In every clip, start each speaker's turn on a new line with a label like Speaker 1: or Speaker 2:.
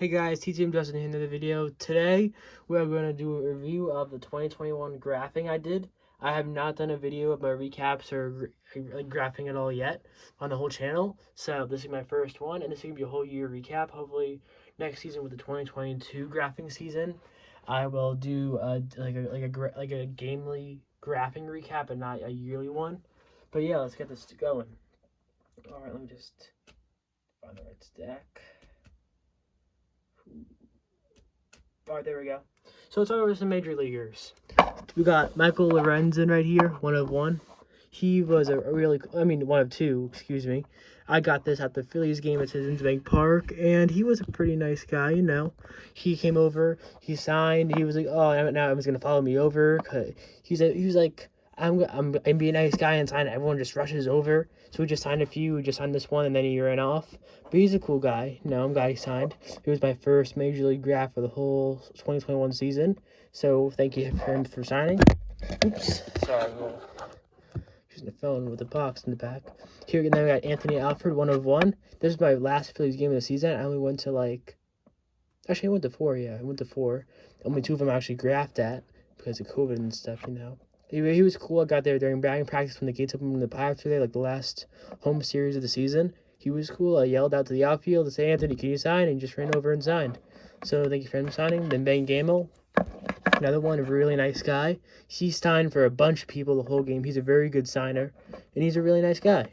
Speaker 1: Hey guys, TTM Justin here in another video. Today we are going to do a review of the 2021 graphing I did. I have not done a video of my recaps or graphing at all yet on the whole channel. So this is my first one, and this is going to be a whole year recap. Hopefully next season with the 2022 graphing season, I will do like a gamely graphing recap and not a yearly one. But yeah, let's get this going. All right, let me just find the right stack. All right, there we go. So let's talk about some major leaguers. We got Michael Lorenzen right here, 1 of 1. He was one of 2, excuse me. I got this at the Phillies game at Citizens Bank Park, and he was a pretty nice guy, you know. He came over, he signed, he was like, oh, now everyone's going to follow me over. He was like, I'm be a nice guy and sign. Everyone just rushes over. So we just signed a few. We just signed this one, and then he ran off. But he's a cool guy. You know, I'm glad he signed. It was my first major league graph for the whole 2021 season. So thank you for him for signing. Oops, sorry. Using the phone with the box in the back. Here, then we got Anthony Alford, 1 of 1. This is my last Phillies game of the season. I only went to actually I went to 4. Yeah, I went to 4. Only 2 of them I actually graphed at because of COVID and stuff, you know. He was cool. I got there during batting practice when the gates opened when the Pirates were there, like the last home series of the season. He was cool. I yelled out to the outfield to say, Anthony, can you sign? And he just ran over and signed. So thank you for him signing. Then Ben Gamel, another one, a really nice guy. He signed for a bunch of people the whole game. He's a very good signer, and he's a really nice guy.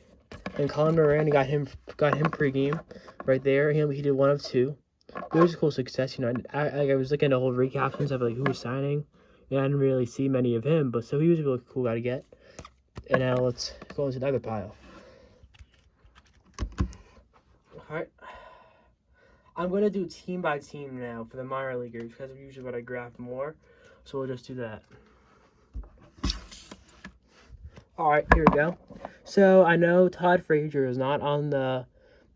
Speaker 1: And Colin Moran got him pregame right there. He did 1 of 2. It was a cool success. You know, I was looking at the whole recaps and stuff, like who was signing. And I didn't really see many of him, but so he was a really cool guy to get. And now let's go into the other pile. Alright. I'm going to do team by team now for the minor leaguers because that's usually what I graph more. So we'll just do that. Alright, here we go. So I know Todd Frazier is not on the...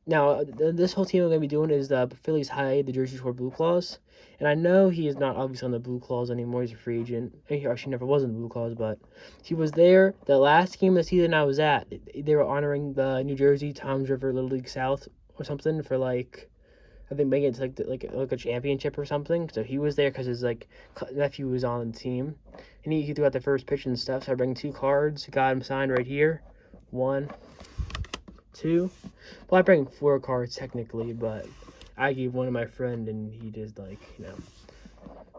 Speaker 1: Now, this whole team I'm going to be doing is the Phillies high, the Jersey Shore Blue Claws. And I know he is not obviously on the Blue Claws anymore. He's a free agent. He actually never was in the Blue Claws, but he was there. The last game of the season I was at, they were honoring the New Jersey Toms River Little League South or something for I think making it to like a championship or something. So he was there because his nephew was on the team, and he threw out the first pitch and stuff. So I bring 2 cards, got him signed right here, 1, 2. Well, I bring 4 cards technically, but I gave 1 to my friend, and he just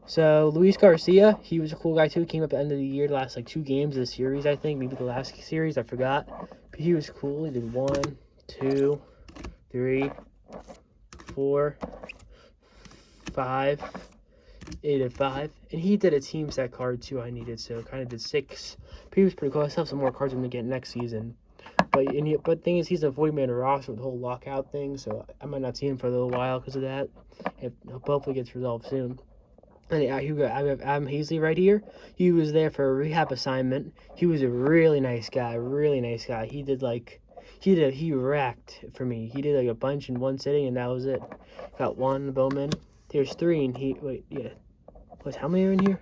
Speaker 1: So Luis Garcia, he was a cool guy too. Came up at the end of the year, the last 2 games of the series, I think, maybe the last series, I forgot. But he was cool. He did 1, 2, 3, 4, 5. He did 5, and he did a team set card too. I needed, so kind of did 6. But he was pretty cool. I still have some more cards I'm gonna get next season. But the thing is, he's a 40-man roster with the whole lockout thing, so I might not see him for a little while because of that. It hopefully gets resolved soon. And I have Adam Hazley right here. He was there for a rehab assignment. He was a really nice guy, He racked for me. He did a bunch in 1 sitting, and that was it. Got 1 Bowman. There's 3 how many are in here?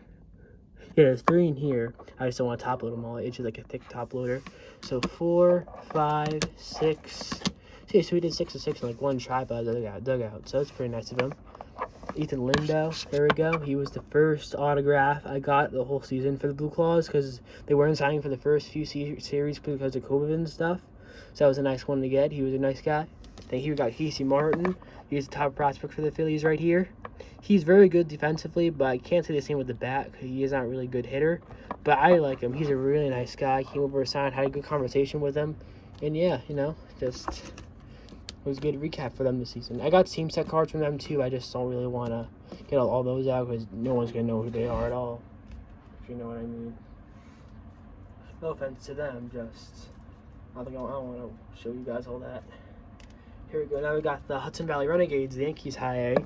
Speaker 1: Yeah, there's 3 in here. I just don't want to top load them all. It's just a thick top loader. So 4, 5, 6. See, so we did 6 of 6 in 1 try by the dugout. So that's pretty nice of him. Ethan Lindo, there we go. He was the first autograph I got the whole season for the Blue Claws because they weren't signing for the first few series because of COVID and stuff. So that was a nice one to get. He was a nice guy. Then here we got Casey Martin. He's the top prospect for the Phillies right here. He's very good defensively, but I can't say the same with the bat because he is not really a good hitter. But I like him. He's a really nice guy. Came over, signed, had a good conversation with him. And yeah, just... It was a good recap for them this season. I got team set cards from them too. I just don't really want to get all those out because no one's going to know who they are at all. If you know what I mean. No offense to them, just... I don't want to show you guys all that. Here we go. Now we got the Hudson Valley Renegades, the Yankees high A.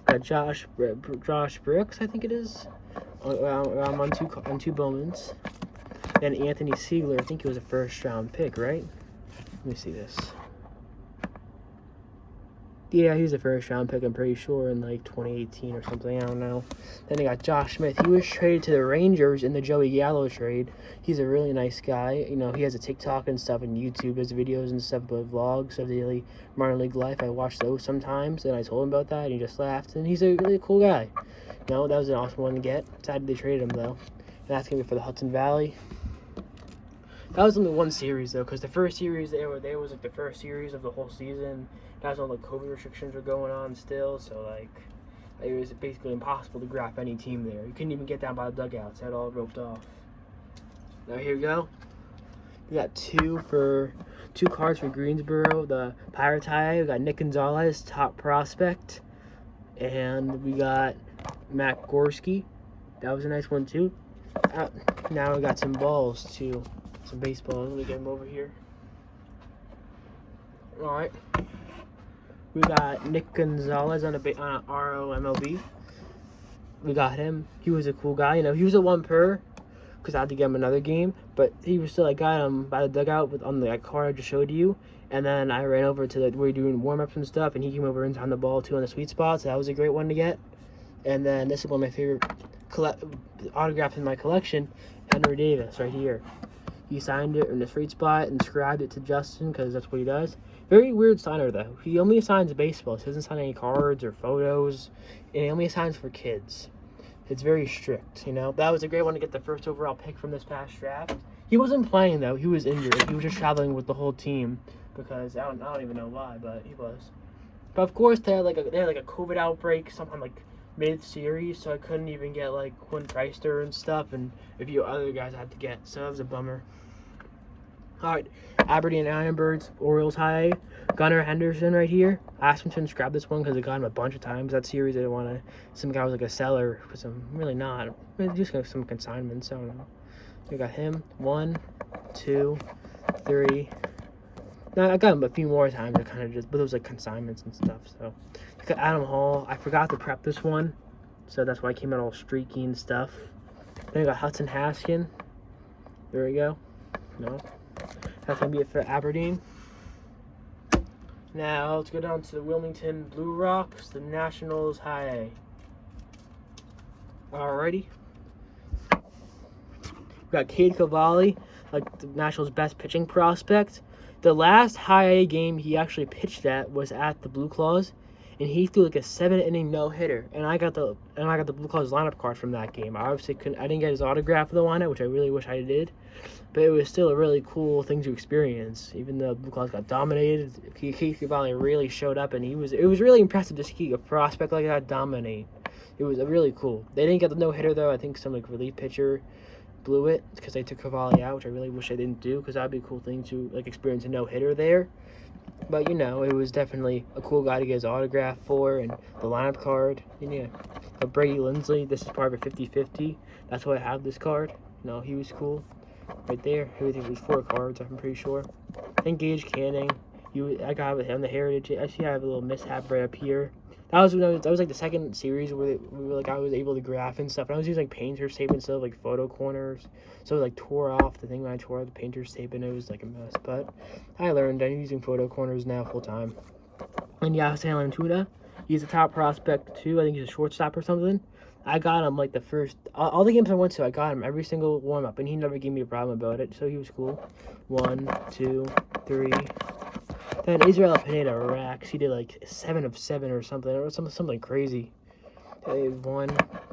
Speaker 1: Got Josh Brooks, I think it is. On 2 Bowmans. Then Anthony Siegler, I think he was a first round pick, right? Let me see this. Yeah, he was a first round pick, I'm pretty sure, in like 2018 or something. I don't know. Then they got Josh Smith. He was traded to the Rangers in the Joey Gallo trade. He's a really nice guy. You know, he has a TikTok and stuff and YouTube, his videos and stuff, but vlogs of daily minor league life. I watch those sometimes, and I told him about that, and he just laughed. And he's a really cool guy. No, that was an awesome one to get. Sad they traded him though. And that's gonna be for the Hudson Valley. That was only one series though, because the first series they were there was like the first series of the whole season. That's all the COVID restrictions were going on still, so like it was basically impossible to graph any team there. You couldn't even get down by the dugouts; they had all roped off. Now here we go. We got two cards for Greensboro. The Pirate tie. We got Nick Gonzalez, top prospect, and we got Matt Gorski. That was a nice one too. Now we got some balls too. Some baseball. Let me get him over here. All right. We got Nick Gonzalez on RO MLB. We got him. He was a cool guy. You know, he was a 1 per because I had to get him another game, but he was still, I got him by the dugout on the card I just showed you, and then I ran over to where you're doing warm-ups and stuff, and he came over and on the ball too on the sweet spot, so that was a great one to get. And then this is one of my favorite autographs in my collection, Henry Davis right here. He signed it in the sweet spot and scribed it to Justin because that's what he does. Very weird signer though. He only signs baseball. He doesn't sign any cards or photos, and he only signs for kids. It's very strict, you know. That was a great one to get the first overall pick from this past draft. He wasn't playing though. He was injured. He was just traveling with the whole team because I don't even know why, but he was. But of course they had like a COVID outbreak sometime like mid-series, so I couldn't even get like Quinn Preister and stuff, and a few other guys I had to get, so that was a bummer. Alright, Aberdeen Ironbirds, Orioles high, Gunnar Henderson right here. I asked him to inscribe this one because I got him a bunch of times that series. I didn't want to, some guy was like a seller, because I'm really not. I'm just got some consignments, I don't know. We got him, 1, 2, 3. No, I got him a few more times, I kind of just, but those like consignments and stuff, so. I got Adam Hall. I forgot to prep this one, so that's why I came out all streaky and stuff. Then I got Hudson Haskin. There we go. No. That's going to be it for Aberdeen. Now, let's go down to the Wilmington Blue Rocks, the Nationals high A. Alrighty. We got Cade Cavalli, like the Nationals' best pitching prospect. The last high A game he actually pitched at was at the Blue Claws, and he threw like a 7-inning no-hitter. And I got the Blue Claws lineup card from that game. I obviously didn't get his autograph for the lineup, which I really wish I did. But it was still a really cool thing to experience. Even though Blue Claws got dominated, Keith Cavalli really showed up, and it was really impressive to see a prospect like that dominate. It was really cool. They didn't get the no-hitter though. I think some like relief pitcher blew it because they took Cavalli out, which I really wish I didn't do because that'd be a cool thing to like experience a no-hitter there. But you know, it was definitely a cool guy to get his autograph for, and the lineup card. And yeah, Brady Lindsley, this is part of a 50-50. That's why I have this card. You know, he was cool. Right there, everything was 4 cards, I'm pretty sure. And Gage Canning, I got it on the Heritage. I see I have a little mishap right up here. That was like the second series where I was able to graph and stuff. And I was using like painter's tape instead of like photo corners, so it like tore off the thing when I tore out the painter's tape, and it was like a mess. But I learned. I'm using photo corners now full time. And Yasser Lantuna, he's a top prospect too. I think he's a shortstop or something. I got him like the first all the games I went to. I got him every single warm up, and he never gave me a problem about it. So he was cool. 1, 2, 3. Then Israel Pineda racks. He did like 7 of 7 or something, or something crazy. 1,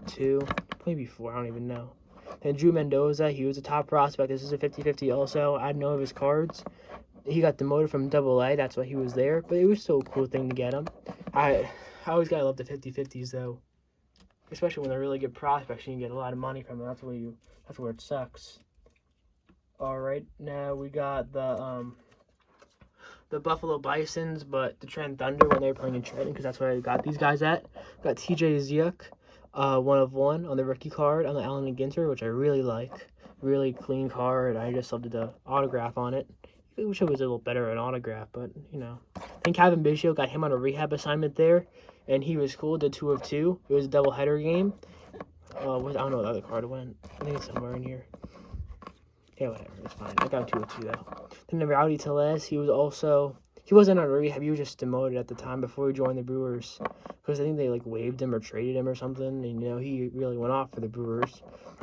Speaker 1: 2, maybe 4. I don't even know. Then Drew Mendoza. He was a top prospect. This is a 50-50 also. I know of his cards. He got demoted from AA. That's why he was there. But it was still a cool thing to get him. I always gotta love the 50-50s though. Especially when they're really good prospects, you can get a lot of money from them. That's where it sucks. All right, now we got the Buffalo Bisons, but the Trent Thunder when they were playing in Trenton, because that's where I got these guys at. Got TJ Ziuk, 1 of 1 on the rookie card on the Allen Ginter, which I really like. Really clean card. I just loved the autograph on it. I wish it was a little better an autograph, but you know. I think Kevin Biggio got him on a rehab assignment there, and he was cool. Did 2 of 2. It was a doubleheader game. I don't know where the other card went. I think it's somewhere in here. Yeah, whatever. It's fine. I got 2 of 2 though. Then Rowdy Tellez, he he wasn't on rehab. He was just demoted at the time before he joined the Brewers, because I think they like waived him or traded him or something. And you know, he really went off for the Brewers.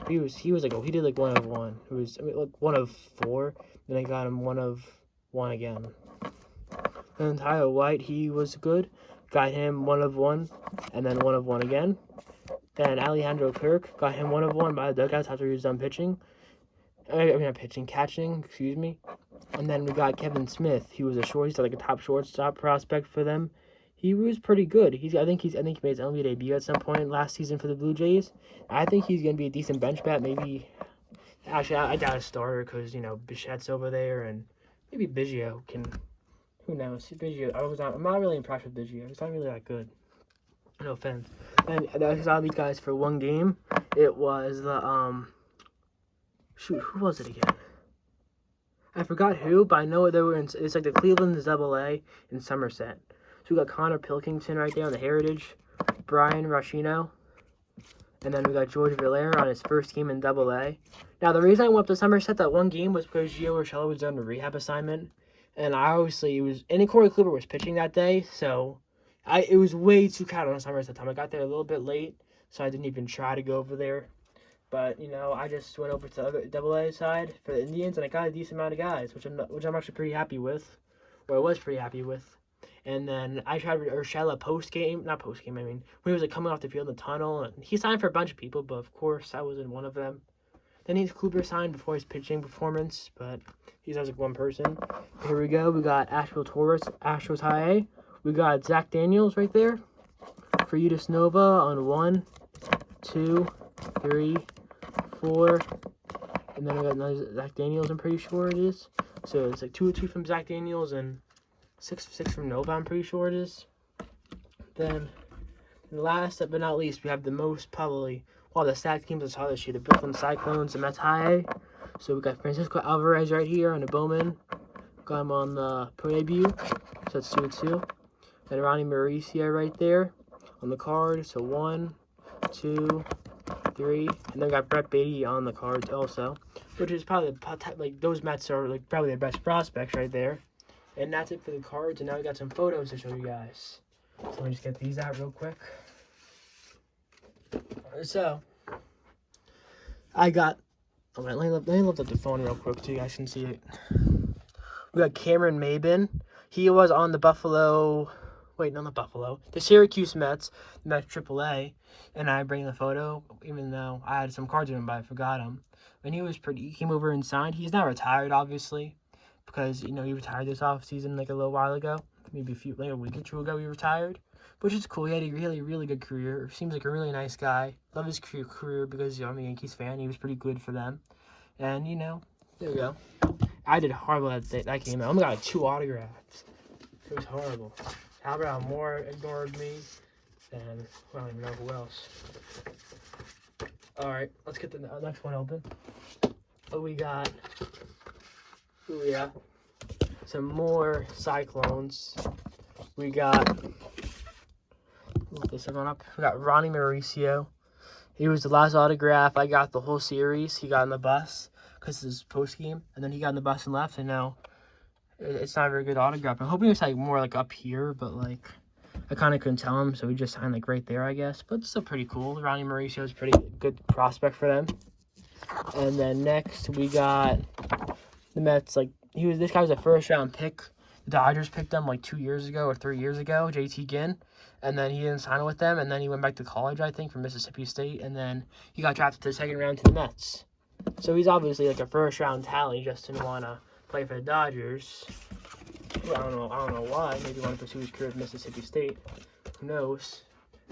Speaker 1: He was like, oh, he did like 1 of 1. He was, I mean, like 1 of 4. Then I got him 1 of 1 again. And Tyler White, he was good. Got him 1 of 1, and then 1 of 1 again. Then Alejandro Kirk got him 1 of 1 by the dugouts after he was done pitching. I mean, not pitching, catching, excuse me. And then we got Kevin Smith. He was he's like a top shortstop prospect for them. He was pretty good. I think he made his MLB debut at some point last season for the Blue Jays. I think he's gonna be a decent bench bat. Maybe, actually, I doubt a starter because you know Bichette's over there, and maybe Biggio can. Who knows? Biggio. I'm not really impressed with Biggio. He's not really that good. No offense. And I saw these guys for 1 game. It was the shoot, who was it again? I forgot who, but I know they were in. It's like the Cleveland's AA in Somerset. So we got Connor Pilkington right there on the Heritage, Brian Rashino, and then we got George Valera on his first game in AA. Now the reason I went up to Somerset that 1 game was because Gio Urshela was on a rehab assignment, and Corey Kluber was pitching that day, so it was way too crowded on Somerset time. I got there a little bit late, so I didn't even try to go over there. But you know, I just went over to the other AA side for the Indians, and I got a decent amount of guys, which I'm actually pretty happy with, or I was pretty happy with. And then I tried Urshela not post game. I mean, when he was like coming off the field in the tunnel, and he signed for a bunch of people, but of course I wasn't one of them. Then Kluber signed before his pitching performance, but he's like 1 person. Here we go. We got Asheville Taurus, Astros High A. We got Zach Daniels right there for Udis Nova on 1, 2, 3, 4, and then I got another Zach Daniels. I'm pretty sure it is. So it's like 2 from Zach Daniels and 6 from Nova. I'm pretty sure it is. Then, last but not least, we have the most probably the stacked teams I saw this year: the Brooklyn Cyclones, the Mets High A. So we got Francisco Alvarez right here on the Bowman. Got him on the pro debut. So that's 2-2. And Ronnie Mauricio right there on the card. So 1, 2, 3, and then we got Brett Beatty on the cards also, which is probably like those Mets are like probably their best prospects right there. And that's it for the cards. And now we got some photos to show you guys. So let me just get these out real quick. So I got. Oh, let me lift up the phone real quick so you guys can see it. We got Cameron Maybin. He was on the Buffalo. Wait, not the Buffalo. The Syracuse Mets AAA. And I bring the photo, even though I had some cards of him, but I forgot him. And he came over and signed. He's not retired, obviously, because, you know, he retired this offseason like a little while ago. Maybe a week or 2 ago he retired. Which is cool. He had a really, really good career. Seems like a really nice guy. Love his career because, you know, I'm a Yankees fan. He was pretty good for them. And, you know, there we go. I did horrible at that game. I only got like 2 autographs. It was horrible. Albert Almore ignored me. And I don't even know who else. Alright, let's get the next one open. What we got? Ooh, yeah. Some more Cyclones. We got. Look this one up. We got Ronnie Mauricio. He was the last autograph. I got the whole series. He got on the bus because it's post game, and then he got on the bus and left. And now it's not a very good autograph. I'm hoping it's like more like up here, but like I kind of couldn't tell him, so he just signed like right there, I guess. But it's still pretty cool. Ronnie Mauricio is a pretty good prospect for them. And then next we got the Mets. Like this guy was a first round pick. The Dodgers picked him like 2 years ago or 3 years ago, JT Ginn. And then he didn't sign with them. And then he went back to college, I think, from Mississippi State. And then he got drafted to the 2nd round to the Mets. So he's obviously like a first-round talent. He just didn't want to play for the Dodgers. Well, I don't know why. Maybe he wanted to pursue his career at Mississippi State. Who knows?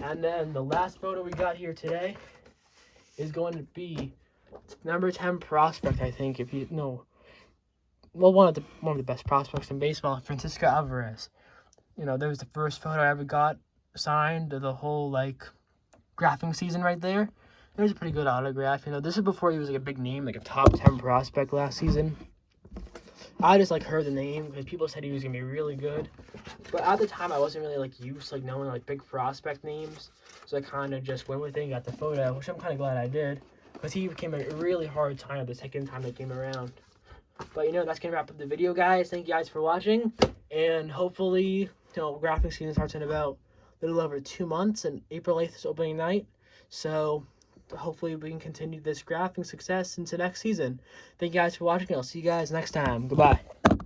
Speaker 1: And then the last photo we got here today is going to be number 10 prospect, I think. One of the best prospects in baseball, Francisco Alvarez. You know, there was the first photo I ever got signed of the whole, like, graphing season right there. It was a pretty good autograph. You know, this is before he was, like, a big name, like a top 10 prospect last season. I just, like, heard the name because people said he was going to be really good. But at the time, I wasn't really, like, used to, like, knowing, like, big prospect names. So I kind of just went with it and got the photo, which I'm kind of glad I did. Because he became a really hard time the second time they came around. But, you know, that's going to wrap up the video, guys. Thank you guys for watching. And hopefully, graphic season starts in about a little over 2 months, and April 8th is opening night. So hopefully we can continue this graphing success into next season. Thank you guys for watching. I'll see you guys next time. Goodbye.